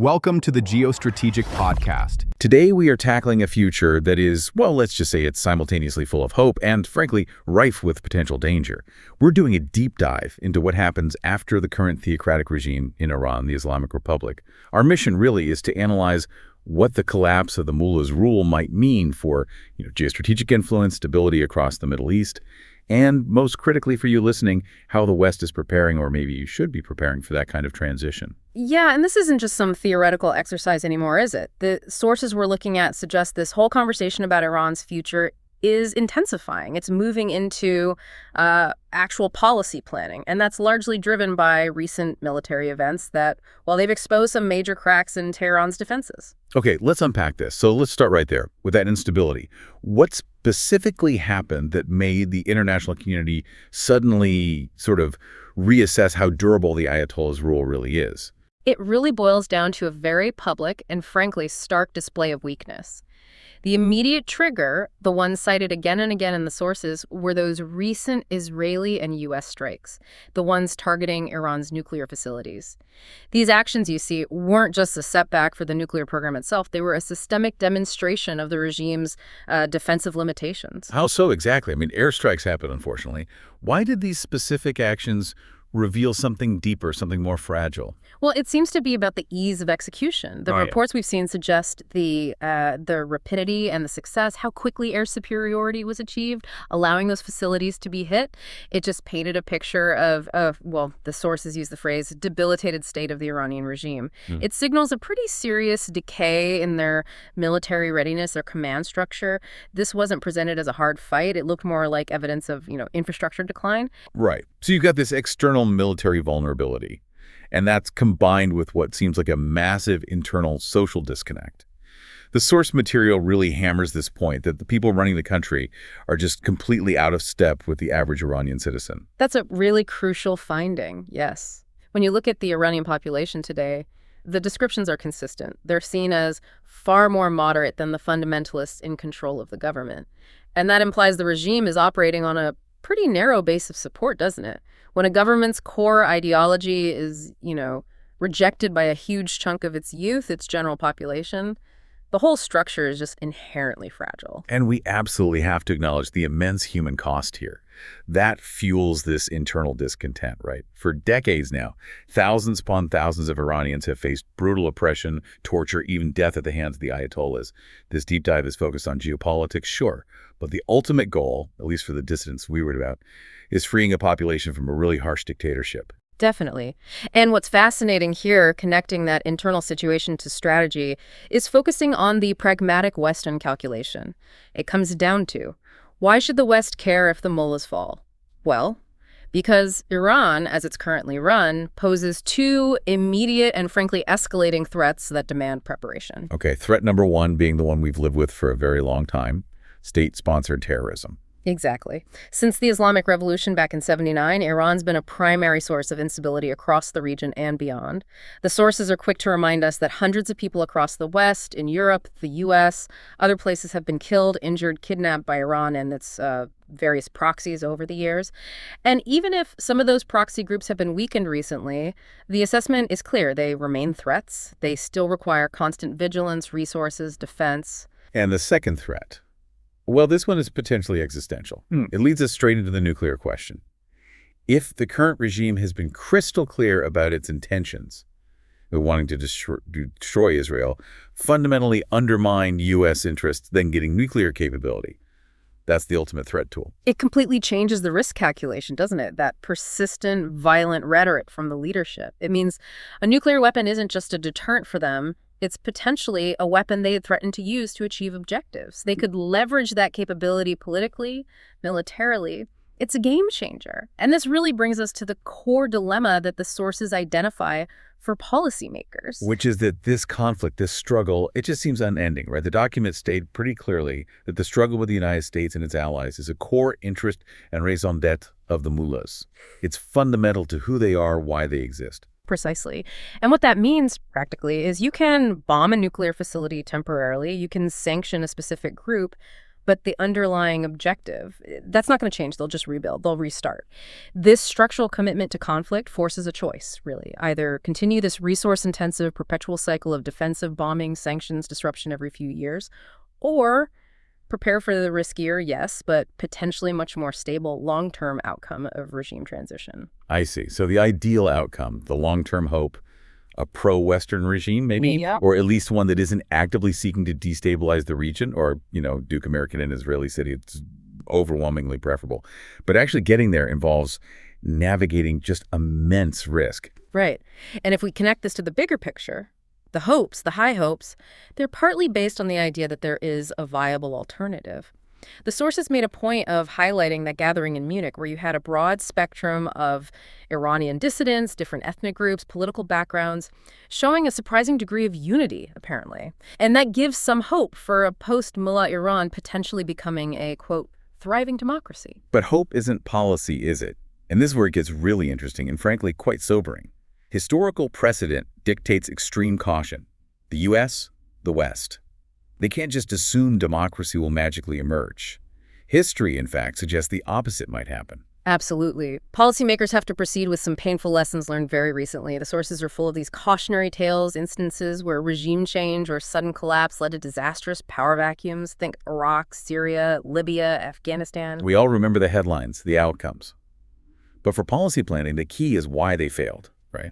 Welcome to the Geostrategic Podcast. Today we are tackling a future that is, well, let's just say it's simultaneously full of hope and, frankly, rife with potential danger. We're doing a deep dive into what happens after the current theocratic regime in Iran, the Islamic Republic. Our mission really is to analyze what the collapse of the mullah's rule might mean for, geostrategic influence, stability across the Middle East, and most critically for you listening, how the West is preparing, or maybe you should be preparing for that kind of transition. Yeah, and this isn't just some theoretical exercise anymore, is it? The sources we're looking at suggest this whole conversation about Iran's future is intensifying. It's moving into actual policy planning, and that's largely driven by recent military events that, well, they've exposed some major cracks in Tehran's defenses. Okay, let's unpack this. So let's start right there with that instability. What specifically happened that made the international community suddenly sort of reassess how durable the Ayatollah's rule really is? It really boils down to a very public and frankly stark display of weakness. The immediate trigger, the one cited again and again in the sources, were those recent Israeli and U.S. strikes, the ones targeting Iran's nuclear facilities. These actions, you see, weren't just a setback for the nuclear program itself. They were a systemic demonstration of the regime's defensive limitations. How so exactly? I mean, airstrikes happen, unfortunately. Why did these specific actions reveal something deeper, something more fragile? Well, it seems to be about the ease of execution. The reports we've seen suggest the rapidity and the success, how quickly air superiority was achieved, allowing those facilities to be hit. It just painted a picture of well, the sources use the phrase, debilitated state of the Iranian regime. It signals a pretty serious decay in their military readiness, their command structure. This wasn't presented as a hard fight. It looked more like evidence of, infrastructure decline. Right. So you've got this external military vulnerability, and that's combined with what seems like a massive internal social disconnect. The source material really hammers this point that the people running the country are just completely out of step with the average Iranian citizen. That's a really crucial finding, yes. When you look at the Iranian population today, the descriptions are consistent. They're seen as far more moderate than the fundamentalists in control of the government. And that implies the regime is operating on a pretty narrow base of support, doesn't it? When a government's core ideology is, rejected by a huge chunk of its youth, its general population, the whole structure is just inherently fragile. And we absolutely have to acknowledge the immense human cost here. That fuels this internal discontent, right? For decades now, thousands upon thousands of Iranians have faced brutal oppression, torture, even death at the hands of the Ayatollahs. This deep dive is focused on geopolitics, sure, but the ultimate goal, at least for the dissidents we read about, is freeing a population from a really harsh dictatorship. Definitely. And what's fascinating here, connecting that internal situation to strategy, is focusing on the pragmatic Western calculation. It comes down to, why should the West care if the mullahs fall? Well, because Iran, as it's currently run, poses two immediate and frankly escalating threats that demand preparation. Okay, threat number one being the one we've lived with for a very long time, state-sponsored terrorism. Exactly. Since the Islamic Revolution back in '79, Iran's been a primary source of instability across the region and beyond. The sources are quick to remind us that hundreds of people across the West, in Europe, the U.S., other places have been killed, injured, kidnapped by Iran and its various proxies over the years. And even if some of those proxy groups have been weakened recently, the assessment is clear. They remain threats. They still require constant vigilance, resources, defense. And the second threat? Well, this one is potentially existential. It leads us straight into the nuclear question. If the current regime has been crystal clear about its intentions, wanting to destroy Israel, fundamentally undermine U.S. interests, then getting nuclear capability, that's the ultimate threat tool. It completely changes the risk calculation, doesn't it? That persistent, violent rhetoric from the leadership. It means a nuclear weapon isn't just a deterrent for them. It's potentially a weapon they had threatened to use to achieve objectives. They could leverage that capability politically, militarily. It's a game changer. And this really brings us to the core dilemma that the sources identify for policymakers. Which is that this conflict, this struggle, it just seems unending, right? The document stated pretty clearly that the struggle with the United States and its allies is a core interest and raison d'etre of the mullahs. It's fundamental to who they are, why they exist. Precisely. And what that means, practically, is you can bomb a nuclear facility temporarily, you can sanction a specific group, But the underlying objective, that's not going to change. They'll just rebuild. They'll restart. This structural commitment to conflict forces a choice, really. Either continue this resource-intensive perpetual cycle of defensive bombing, sanctions, disruption every few years, or prepare for the riskier, yes, but potentially much more stable long-term outcome of regime transition. I see. So the ideal outcome, the long-term hope, a pro-Western regime, maybe? Yeah. Or at least one that isn't actively seeking to destabilize the region, or, Duke American and Israeli city. It's overwhelmingly preferable. But actually getting there involves navigating just immense risk. Right. And if we connect this to the bigger picture, the hopes, the high hopes, they're partly based on the idea that there is a viable alternative. The sources made a point of highlighting that gathering in Munich, where you had a broad spectrum of Iranian dissidents, different ethnic groups, political backgrounds, showing a surprising degree of unity, apparently. And that gives some hope for a post-Mullah Iran potentially becoming a, quote, thriving democracy. But hope isn't policy, is it? And this is where it gets really interesting and frankly quite sobering. Historical precedent dictates extreme caution. The U.S., the West. They can't just assume democracy will magically emerge. History, in fact, suggests the opposite might happen. Absolutely. Policymakers have to proceed with some painful lessons learned very recently. The sources are full of these cautionary tales, instances where regime change or sudden collapse led to disastrous power vacuums. Think Iraq, Syria, Libya, Afghanistan. We all remember the headlines, the outcomes. But for policy planning, the key is why they failed, right?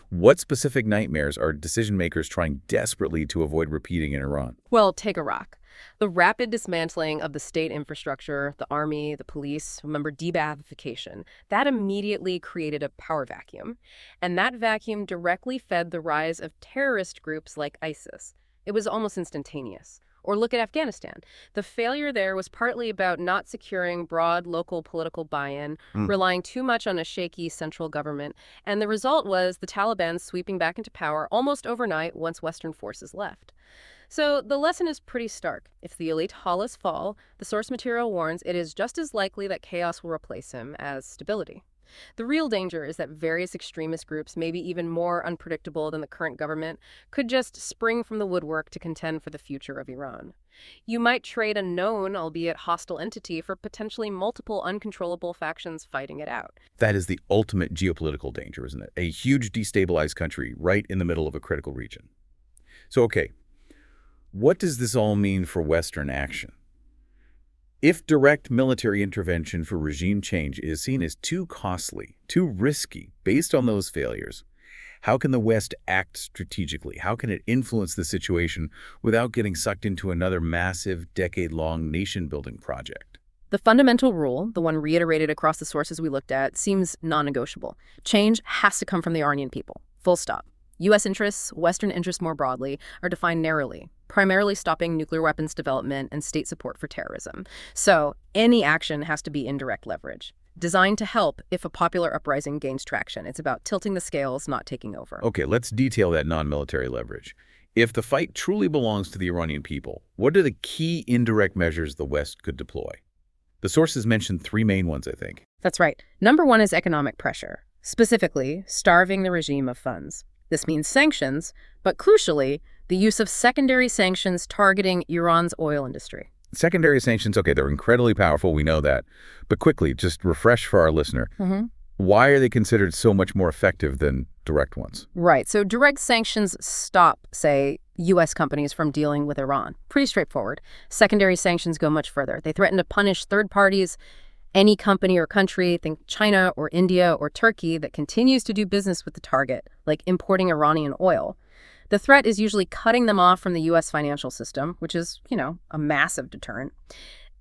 What specific nightmares are decision-makers trying desperately to avoid repeating in Iran? Well, take Iraq. The rapid dismantling of the state infrastructure, the army, the police, remember de-Baathification, that immediately created a power vacuum. And that vacuum directly fed the rise of terrorist groups like ISIS. It was almost instantaneous. Or look at Afghanistan. The failure there was partly about not securing broad local political buy-in, relying too much on a shaky central government, and the result was the Taliban sweeping back into power almost overnight once Western forces left. So the lesson is pretty stark. If the Ayatollahs fall, the source material warns it is just as likely that chaos will replace him as stability. The real danger is that various extremist groups, maybe even more unpredictable than the current government, could just spring from the woodwork to contend for the future of Iran. You might trade a known, albeit hostile entity for potentially multiple uncontrollable factions fighting it out. That is the ultimate geopolitical danger, isn't it? A huge destabilized country right in the middle of a critical region. So, okay, what does this all mean for Western action? If direct military intervention for regime change is seen as too costly, too risky, based on those failures, how can the West act strategically? How can it influence the situation without getting sucked into another massive, decade-long nation-building project? The fundamental rule, the one reiterated across the sources we looked at, seems non-negotiable. Change has to come from the Iranian people. Full stop. U.S. interests, Western interests more broadly, are defined narrowly, primarily stopping nuclear weapons development and state support for terrorism. So any action has to be indirect leverage, designed to help if a popular uprising gains traction. It's about tilting the scales, not taking over. Okay, let's detail that non-military leverage. If the fight truly belongs to the Iranian people, what are the key indirect measures the West could deploy? The sources mentioned three main ones, I think. That's right. Number one is economic pressure, specifically starving the regime of funds. This means sanctions, but crucially, the use of secondary sanctions targeting Iran's oil industry. Secondary sanctions, okay, they're incredibly powerful, we know that. But quickly, just refresh for our listener, why are they considered so much more effective than direct ones? Right, so direct sanctions stop, say, U.S. companies from dealing with Iran. Pretty straightforward. Secondary sanctions go much further. They threaten to punish third parties, any company or country, think China or India or Turkey, that continues to do business with the target, like importing Iranian oil. The threat is usually cutting them off from the U.S. financial system, which is, a massive deterrent.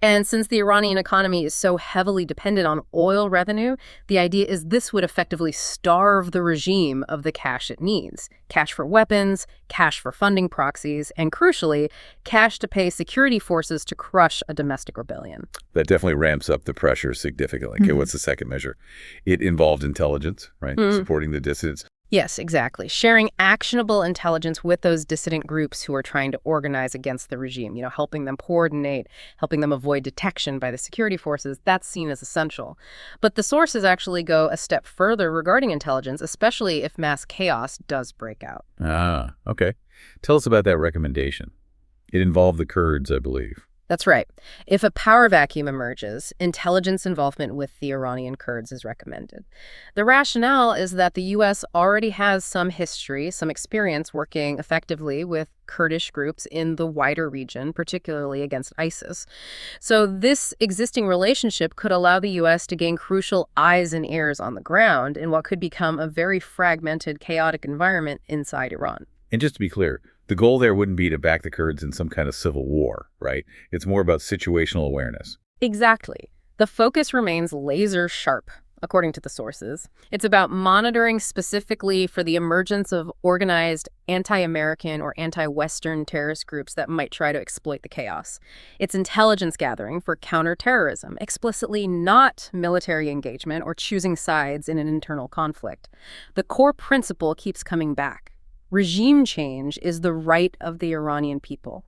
And since the Iranian economy is so heavily dependent on oil revenue, the idea is this would effectively starve the regime of the cash it needs. Cash for weapons, cash for funding proxies, and crucially, cash to pay security forces to crush a domestic rebellion. That definitely ramps up the pressure significantly. Okay, what's the second measure? It involved intelligence, right? Supporting the dissidents. Yes, exactly. Sharing actionable intelligence with those dissident groups who are trying to organize against the regime, helping them coordinate, helping them avoid detection by the security forces, that's seen as essential. But the sources actually go a step further regarding intelligence, especially if mass chaos does break out. Ah, okay. Tell us about that recommendation. It involved the Kurds, I believe. That's right. If a power vacuum emerges, intelligence involvement with the Iranian Kurds is recommended. The rationale is that the U.S. already has some history, some experience working effectively with Kurdish groups in the wider region, particularly against ISIS. So this existing relationship could allow the U.S. to gain crucial eyes and ears on the ground in what could become a very fragmented, chaotic environment inside Iran. And just to be clear, the goal there wouldn't be to back the Kurds in some kind of civil war, right? It's more about situational awareness. Exactly. The focus remains laser sharp, according to the sources. It's about monitoring specifically for the emergence of organized anti-American or anti-Western terrorist groups that might try to exploit the chaos. It's intelligence gathering for counterterrorism, explicitly not military engagement or choosing sides in an internal conflict. The core principle keeps coming back. Regime change is the right of the Iranian people.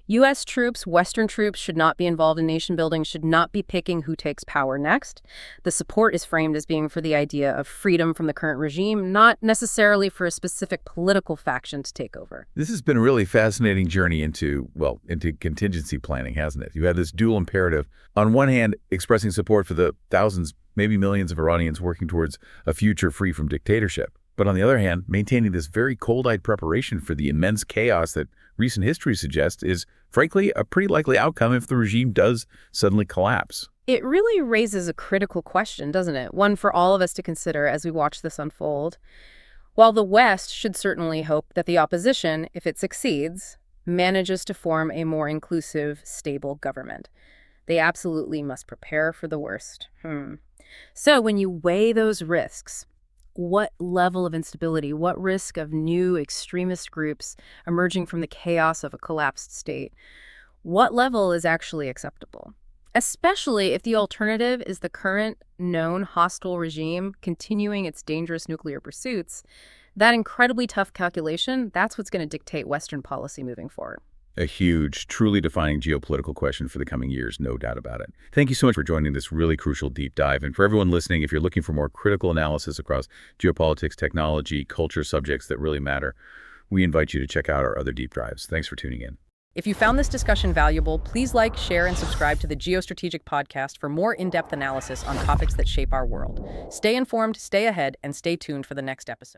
U.S. troops, Western troops should not be involved in nation building, should not be picking who takes power next. The support is framed as being for the idea of freedom from the current regime, not necessarily for a specific political faction to take over. This has been a really fascinating journey into contingency planning, hasn't it? You have this dual imperative. On one hand, expressing support for the thousands, maybe millions of Iranians working towards a future free from dictatorship. But on the other hand, maintaining this very cold-eyed preparation for the immense chaos that recent history suggests is, frankly, a pretty likely outcome if the regime does suddenly collapse. It really raises a critical question, doesn't it? One for all of us to consider as we watch this unfold. While the West should certainly hope that the opposition, if it succeeds, manages to form a more inclusive, stable government, they absolutely must prepare for the worst. So when you weigh those risks, what level of instability, what risk of new extremist groups emerging from the chaos of a collapsed state, what level is actually acceptable? Especially if the alternative is the current known hostile regime continuing its dangerous nuclear pursuits, that incredibly tough calculation, that's what's going to dictate Western policy moving forward. A huge, truly defining geopolitical question for the coming years, no doubt about it. Thank you so much for joining this really crucial deep dive. And for everyone listening, if you're looking for more critical analysis across geopolitics, technology, culture subjects that really matter, we invite you to check out our other deep dives. Thanks for tuning in. If you found this discussion valuable, please like, share, and subscribe to the Geostrategic Podcast for more in-depth analysis on topics that shape our world. Stay informed, stay ahead, and stay tuned for the next episode.